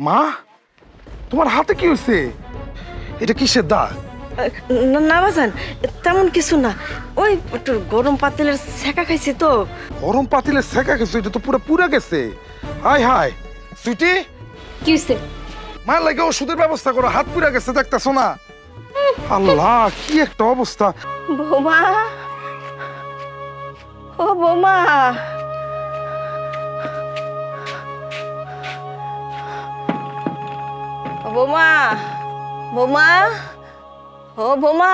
মা, তোমার হাতে কি হয়েছে? এটা কিসের দাগ? না বাজান, তেমন কিছু না, ওই একটু গরম পাতিলের ছেঁকা খাইছি তো। গরম পাতিলে সেকা গেছে, এটা তো পুরো পুরা গেছে। হাই হাই সুইটি, কি হইছে? মার লাগে ওষুধের ব্যবস্থা করো, হাত পুরা গেছে দেখতেছো না? আল্লাহ, কি একটা অবস্থা। বৌমা, ও বৌমা, বৌমা, বৌমা, ও বৌমা,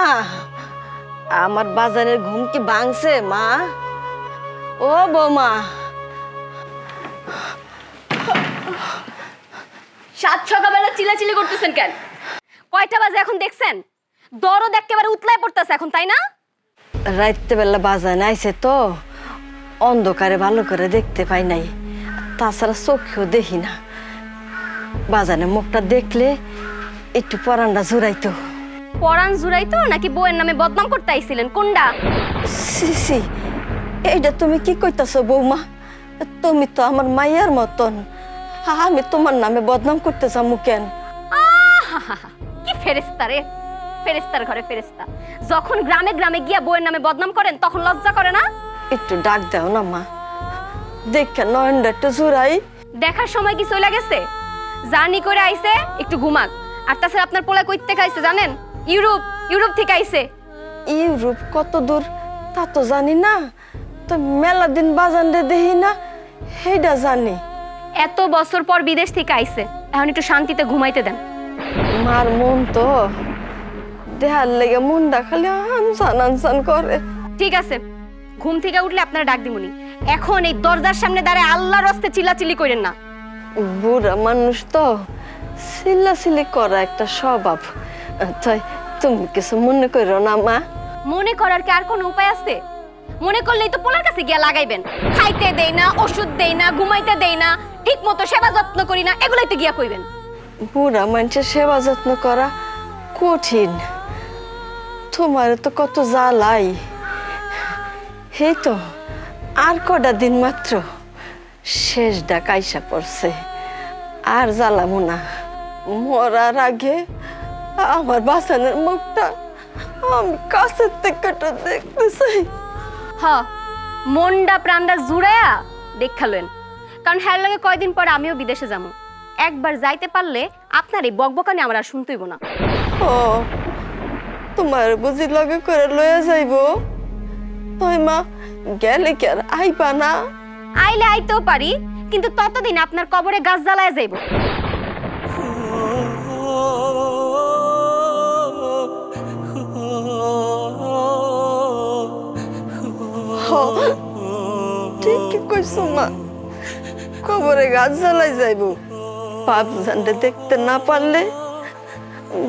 আমার বাজারের ঘুম কি ভাঙছে মা? ও বৌমা, সাত সকালবেলা চিল্লাচিল্লি করতেছেন কেন? কয়টা বাজে এখন দেখছেন? দরদ একেবারে উতলায় পড়তেছে এখন, তাই না? রাইতে বেলা বাজার আইছে তো, অন্ধকারে ভালো করে দেখতে পাই নাই, তাছাড়া চোখেও দেখি না। বাজানের মুখটা দেখলে একটু পরানটা জুড়াইতো। পরাণ জুড়াইতো নাকি বউয়ের নামে বদনাম করতে আইছিলেন? কোনটা? সিসি, এইটা তুমি কি কইতাছো বৌমা? তুমি তো আমার মাইয়ার মতন, আমি তোমার নামে বদনাম করতে যাবো কেন? কি ফেরেস্তা রে, ফেরেস্তার ঘরে ফেরেস্তা। যখন গ্রামে গ্রামে গিয়া বউয়ের নামে বদনাম করেন তখন লজ্জা করে না? একটু ডাক দাও না মা, দেখে নয়নটা একটু জুড়াই। দেখার সময় কি চলে গেছে? জার্নি করে আইছে, একটু ঘুমাক। আর তাছাড়া আপনার পোলা কইতে খাইছে জানেন? ইউরোপ থেকে আইছে। ইউরোপ কত দূর তা তো জানি না, তো মেলা দিন বাজানরে দেখি না, সেইটা জানি। এত বছর পর বিদেশ থেকে আইছে, এখন একটু শান্তিতে ঘুমাইতে দেন। মার মন তো দেহার লেগে মনটা খালি আনসান আনসান করে। ঠিক আছে, ঘুম থেকে উঠলে আপনারা ডাক দিমুনি। এখন এই দরজার সামনে দাঁড়ায় আল্লাহর রাস্তে চিল্লাচিল্লি করেন না। বুড়া মানুষ তো, চিল্লাচিল্লি করা একটা স্বভাব। তাই তুমি কিছু মনে করো না মা। মনে করার কি আর কোনো উপায় আছে? মনে করলেই তো পোলার কাছে গিয়া লাগাইবেন। খাইতে দেই না, ওষুধ দেই না, ঘুমাইতে দেই না, ঠিক মতো সেবা যত্ন করি না, এগুলাই তো গিয়া কইবেন। বুড়া মানুষের সেবা যত্ন করা কঠিন, তোমার তো কত জ্বালাই। এই তো আর কটা দিন মাত্র, শেষ ডাক আইসা পড়ছে, আর জ্বালামো না। মরার আগে আমার বাসানের মুখটা আমি কাছের থেকে দেখতে চাই। হ্যাঁ, মনটা প্রাণটা জুড়ায়া দেখালেন, কারণ হ্যার লাগে কয়দিন পর আমিও বিদেশে যাবো। একবার যাইতে পারলে আপনার এই বকবকানি আমার আর শুনতেইব না। ও, তোমার বুঝি লগে করে লয়ে যাইব? তুই মা গেলে কি আর আইবা না? আইলে আইতেও পারি, কিন্তু ততদিন আপনার কবরে গাছ জ্বালায় যাইব। ঠিকই কইছো মা, কবরে গাছ জ্বালাই যাইব। বাপ জানতে দেখতে না পারলে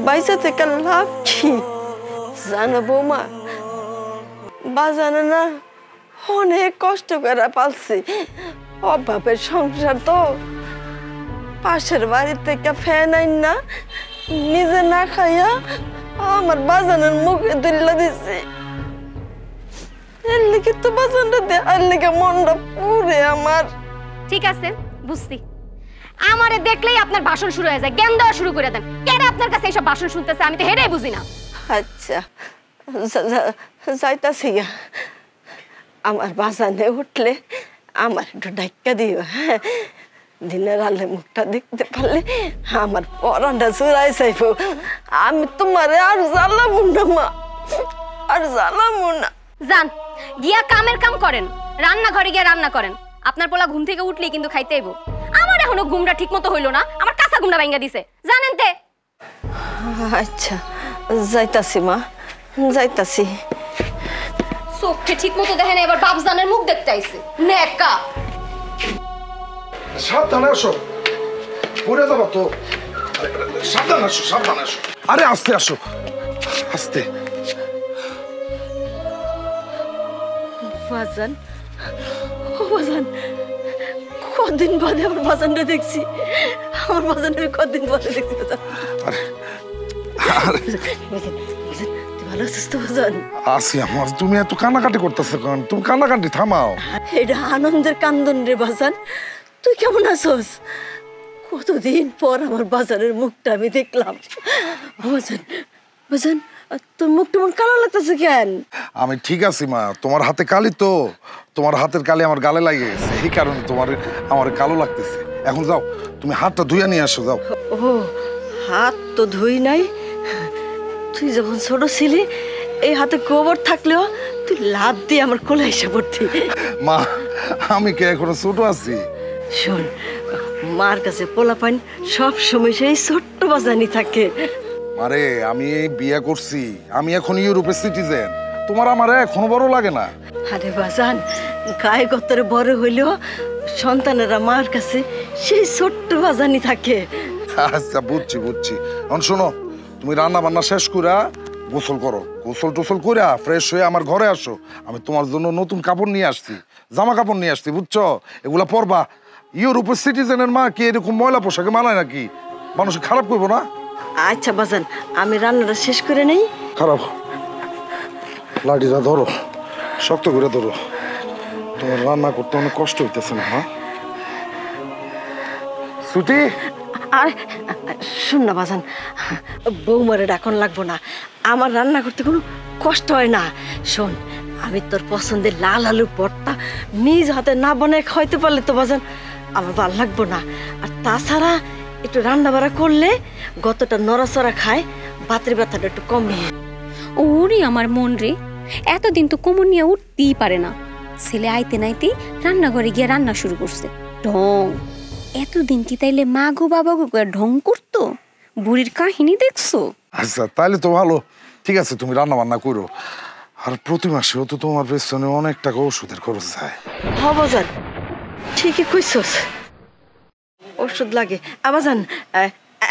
বাইসা থেকে লাভ কি? জানো বৌমা, বাজানো না অনেক কষ্ট করে পালছি, অভাবের সংসার তো। পাশের বাড়ি থেকে ফ্যান আইন না, নিজে না খাইয়া আমার বাজানের মুখে তুলে দিছি। এর লিগে তো বাজানটা দেওয়ার লিগে মনটা পুরে আমার। ঠিক আছে, বুঝছি। আমারে দেখলেই আপনার ভাষণ শুরু হয়ে যায়, জ্ঞান দেওয়া শুরু করে দেন। কেন আপনার কাছে এইসব ভাষণ শুনতেছে? আমি তো হেরেই বুঝি না। আচ্ছা, যাইতাছি। আমার বাজানে উঠলে আমার একটু ডাক্কা দিও। হ্যাঁ, দিনের আলে মুখটা দেখতে পারলে আমার পরানটা চুরাই যাইব। আমি তোমারে আর জ্বালাবো না মা, আর জ্বালাবো না। যান গিয়া কামের কাম করেন, রান্নাঘরে গিয়া রান্না করেন। আপনার পোলা ঘুম থেকে উঠলেই কিন্তু খাইতে আইব। আমার এখনো ঘুমটা ঠিক মতো হইলো না, আমার কাঁচা ঘুমটা ভাঙ্গা দিছে, জানেন তে? আচ্ছা, যাইতাছি মা, যাইতাছি। চোখে ঠিক মতো দেখেন, এবার বাপজানের মুখ দেখতে আইছে নেকা। সাবধানে আসো, পড়ে যাবো তো। সাবধানে আসো, সাবধানে আসো। আরে আস্তে আসো, আস্তে। বাজান, ও বাজান, কদিন বাদে আমার বাজানটা দেখছি। আমার বাজানের কদিন বাদে দেখছি বাজান। ভালো আছিস তো বাজান? আছি আমার। তুমি এত কান্নাকাটি করতেছো কেন? তুমি কান্নাকাটি থামাও। এটা আনন্দের কান্দন রে বাজান। তুই কেমন আছোস? কতদিন পর আমার বাজারের মুখটা আমি দেখলাম। বাজান বাজান, তোর মুখটা মন কালো লাগতেছে কেন? আমি ঠিক আছি মা, তোমার হাতে কালি তো, তোমার হাতের কালি আমার গালে লাগে গেছে, এই কারণে আমার কালো লাগতেছে। এখন যাও, তুমি হাতটা ধুইয়া নিয়ে আসো, যাও। ও, হাত তো ধুই নাই। তুই যখন ছোট ছিলি এই হাতে গোবর থাকলেও তুই লাভ দিয়ে আমার কোলে এসে পড়তি। মা, আমি কে এখনো ছোট আছি? শোন, মার কাছে পোলাপান সব সময় সেই ছোট্ট বাজানি থাকে। আরে আমি বিয়ে করছি, আমি এখন ইউরোপের সিটিজেন, তোমার আমার এখনো বড় লাগে না? আরে বাজান, গায়ে গতরে বড় হইলেও সন্তানেরা মার কাছে সেই ছোট্ট বাজানি থাকে। আচ্ছা, বুঝছি বুঝছি। এখন শোনো, তুমি রান্না বান্না শেষ করে গোসল করো, গোসল টোসল করে ফ্রেশ হয়ে আমার ঘরে আসো। আমি তোমার জন্য নতুন কাপড় নিয়ে আসছি, জামা কাপড় নিয়ে আসছি, বুঝছো? এগুলা পরবা। ইউরোপের সিটিজেনের মা কি এরকম ময়লা পোশাকে মানায় নাকি? মানুষ খারাপ করবো না? আচ্ছা বাজান, আমি রান্নাটা শেষ করে নেই। খারাপ, লাঠিটা ধরো, শক্ত করে ধরো, তোমার রান্না করতে অনেক কষ্ট হইতেছে না? হ্যাঁ সুটি, আর শোন না বাজান, বৌমারে ডাকন লাগবো না, আমার রান্না করতে কোনো কষ্ট হয় না। শোন, আমি তোর পছন্দের লাল আলু ভর্তা নিজ হাতে না বানায় খাইতে পারলে তো বাজান আমার ভালো লাগবো না। আর তাছাড়া একটু রান্না বাড়া করলে গতটা নড়াচড়া খায়, বাতের ব্যথাটা একটু কমে। ওরে আমার মন রে, এতদিন তো কোমর নিয়ে উঠতেই পারে না, ছেলে আইতে নাইতে রান্নাঘরে গিয়ে রান্না শুরু করছে। ঢং, এতদিন কি তাইলে মা গো বাবা গো ঢং করতো? বুড়ির কাহিনী দেখছো? আচ্ছা তাহলে তো ভালো, ঠিক আছে, তুমি রান্না বান্না করো। আর প্রতি মাসেও তো তোমার পেছনে অনেক টাকা ওষুধের খরচ যায়। হ বাজান, ঠিকই কইছস, ওষুধ লাগে। বাজান,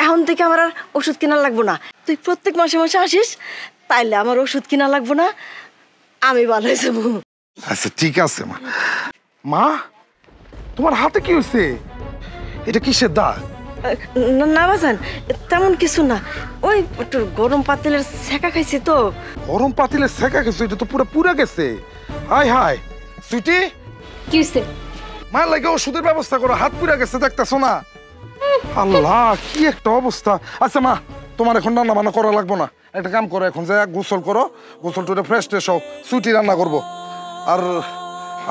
এখন থেকে আমার আর ওষুধ কেনা লাগবো না। তুই প্রত্যেক মাসে মাসে আসিস, তাইলে আমার ওষুধ কিনা লাগবো না, আমি ভালো হয়ে যাবো। আচ্ছা ঠিক আছে মা। মা, তোমার হাতে কি হয়েছে? এটা কিসের দাগ? না বাজান, তেমন কিছু না, ওই একটু গরম পাতিলের ছেঁকা খাইছি তো। গরম পাতিলে সেকা গেছে, এটা তো পুরো পুরা গেছে। হাই হাই সুইটি, কি হইছে? মায়ের লাগে ওষুধের ব্যবস্থা করো, হাত পুরা গেছে, দেখতেছো না? আল্লাহ, কি একটা অবস্থা। আচ্ছা মা, তোমার এখন রান্না বান্না করা লাগবো না, একটা কাম করো, এখন যা গোসল করো, গোসল টুরে ফ্রেশ ট্রেশ হও, সুইটি রান্না করবো। আর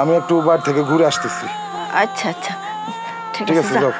আমি একটু বাইরে থেকে ঘুরে আসতেছি। আচ্ছা আচ্ছা, ঠিক ঠিক আছে, আছে, যা। যাও।